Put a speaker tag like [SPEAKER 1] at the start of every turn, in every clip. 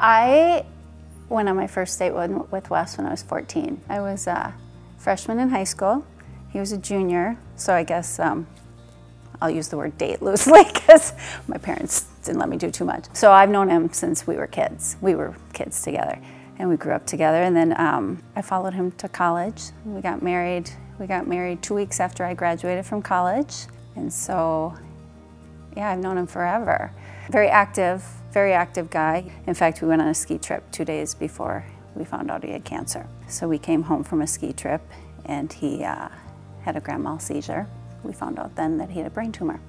[SPEAKER 1] I went on my first date with Wes when I was 14. I was a freshman in high school. He was a junior, so I guess I'll use the word date loosely because my parents didn't let me do too much. So I've known him since we were kids. We were kids together, and we grew up together. And then I followed him to college. We got married. We got married 2 weeks after I graduated from college. And so, yeah, I've known him forever. Very active guy. In fact, we went on a ski trip 2 days before we found out he had cancer. So we came home from a ski trip, and he had a grand mal seizure. We found out then that he had a brain tumor.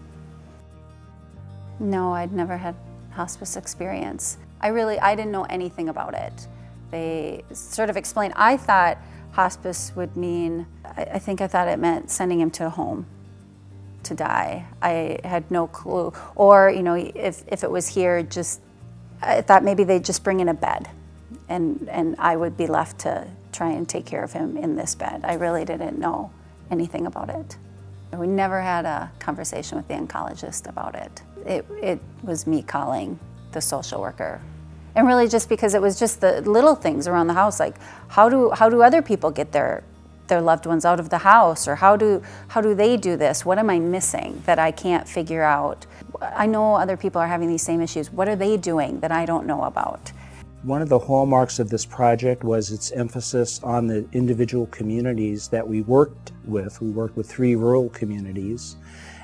[SPEAKER 1] No, I'd never had hospice experience. I didn't know anything about it. They sort of explained. I thought hospice would mean, I thought it meant sending him to a home to die. I had no clue. Or, you know, if it was here, I thought maybe they'd just bring in a bed and I would be left to try and take care of him in this bed. I really didn't know anything about it. We never had a conversation with the oncologist about it. It was me calling the social worker. And really just because it was just the little things around the house, like how do other people get their loved ones out of the house, or how do they do this? What am I missing that I can't figure out? I know other people are having these same issues. What are they doing that I don't know about?
[SPEAKER 2] One of the hallmarks of this project was its emphasis on the individual communities that we worked with. We worked with 3 rural communities.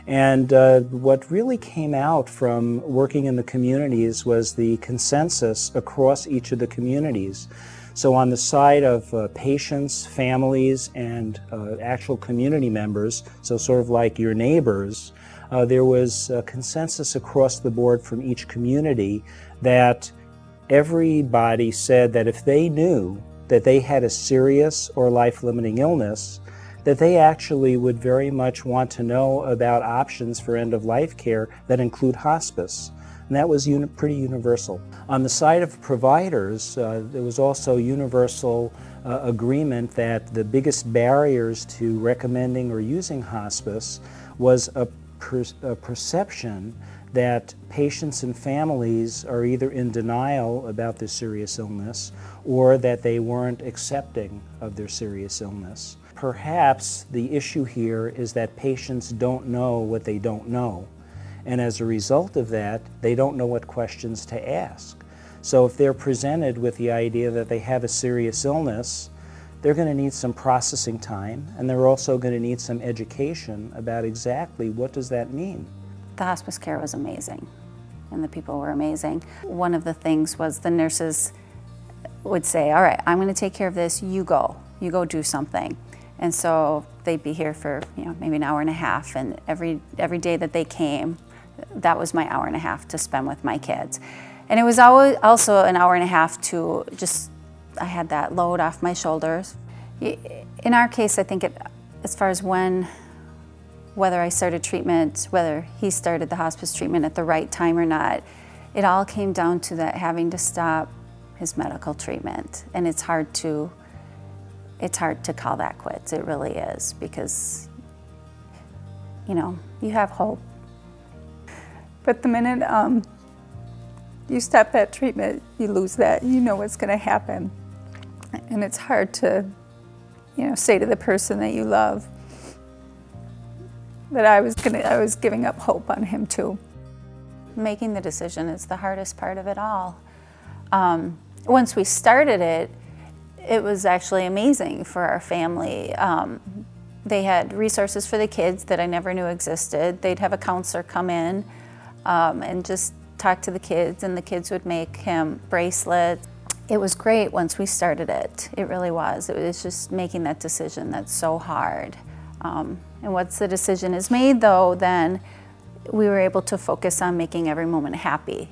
[SPEAKER 2] And what really came out from working in the communities was the consensus across each of the communities. So on the side of patients, families, and actual community members, so sort of like your neighbors, there was a consensus across the board from each community that everybody said that if they knew that they had a serious or life-limiting illness, that they actually would very much want to know about options for end-of-life care that include hospice. And that was pretty universal. On the side of providers, there was also universal agreement that the biggest barriers to recommending or using hospice was a perception that patients and families are either in denial about their serious illness or that they weren't accepting of their serious illness. Perhaps the issue here is that patients don't know what they don't know. And as a result of that, they don't know what questions to ask. So if they're presented with the idea that they have a serious illness, they're going to need some processing time, and they're also going to need some education about exactly what does that mean.
[SPEAKER 1] The hospice care was amazing, and the people were amazing. One of the things was the nurses would say, all right, I'm going to take care of this, you go do something. And so they'd be here for maybe an hour and a half, and every day that they came, that was my hour and a half to spend with my kids. And it was always also an hour and a half to I had that load off my shoulders. In our case, I think as far as whether I started treatment, whether he started the hospice treatment at the right time or not, it all came down to that having to stop his medical treatment. And it's hard to call that quits. It really is, because you have hope. But the minute you stop that treatment, you lose that. You know what's going to happen. And it's hard to say to the person that you love that I was giving up hope on him too. Making the decision is the hardest part of it all. Once we started it, it was actually amazing for our family. They had resources for the kids that I never knew existed. They'd have a counselor come in and just talk to the kids, and the kids would make him bracelets. It was great once we started it. It really was. It was just making that decision that's so hard. And once the decision is made, though, then we were able to focus on making every moment happy.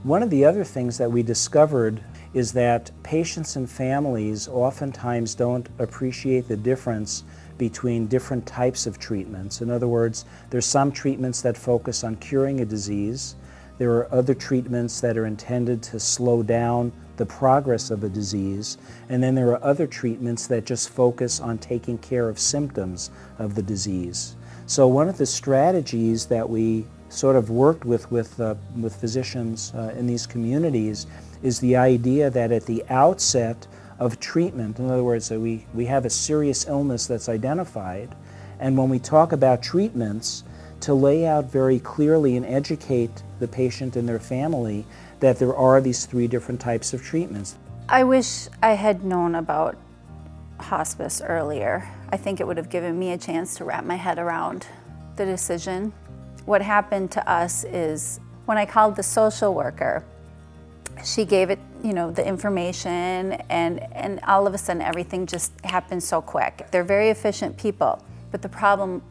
[SPEAKER 2] One of the other things that we discovered is that patients and families oftentimes don't appreciate the difference between different types of treatments. In other words, there's some treatments that focus on curing a disease. There are other treatments that are intended to slow down the progress of a disease. And then there are other treatments that just focus on taking care of symptoms of the disease. So one of the strategies that we sort of worked with physicians in these communities is the idea that at the outset of treatment, in other words, that we have a serious illness that's identified, and when we talk about treatments, to lay out very clearly and educate the patient and their family that there are these 3 different types of treatments.
[SPEAKER 1] I wish I had known about hospice earlier. I think it would have given me a chance to wrap my head around the decision. What happened to us is when I called the social worker, she gave it, the information, and all of a sudden everything just happened so quick. They're very efficient people, but the problem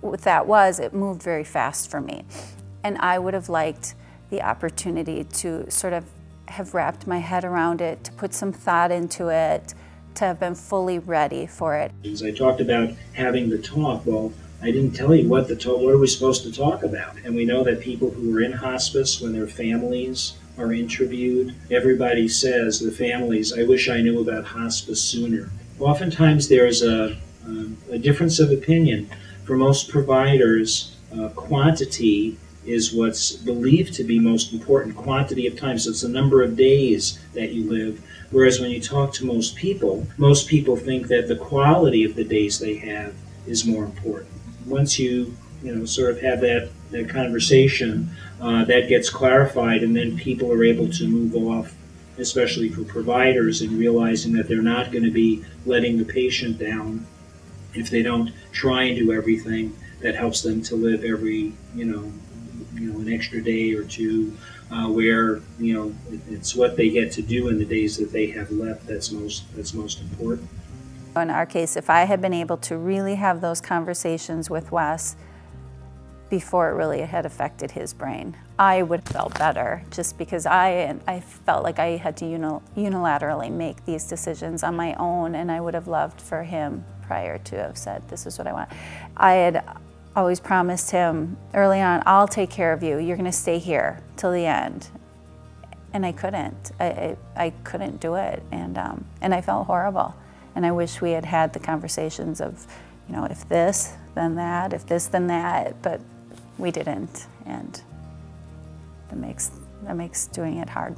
[SPEAKER 1] with that was it moved very fast for me. And I would have liked the opportunity to sort of have wrapped my head around it, to put some thought into it, to have been fully ready for it.
[SPEAKER 3] As I talked about having the talk, well, I didn't tell you what are we supposed to talk about? And we know that people who are in hospice, when their families are interviewed, everybody says, the families, I wish I knew about hospice sooner. Oftentimes there's a difference of opinion. For most providers, quantity is what's believed to be most important, quantity of time. So it's the number of days that you live. Whereas when you talk to most people think that the quality of the days they have is more important. Once you sort of have that conversation, that gets clarified, and then people are able to move off, especially for providers, and realizing that they're not going to be letting the patient down if they don't try and do everything that helps them to live every an extra day or two, where it's what they get to do in the days that they have left that's most important.
[SPEAKER 1] In our case, if I had been able to really have those conversations with Wes before it really had affected his brain, I would have felt better, just because I felt like I had to unilaterally make these decisions on my own, and I would have loved for him prior to have said, this is what I want. I had always promised him early on, I'll take care of you, you're going to stay here till the end. And I couldn't. I couldn't do it, and I felt horrible. And I wish we had had the conversations of, if this, then that, if this, then that, but we didn't, and that makes doing it hard.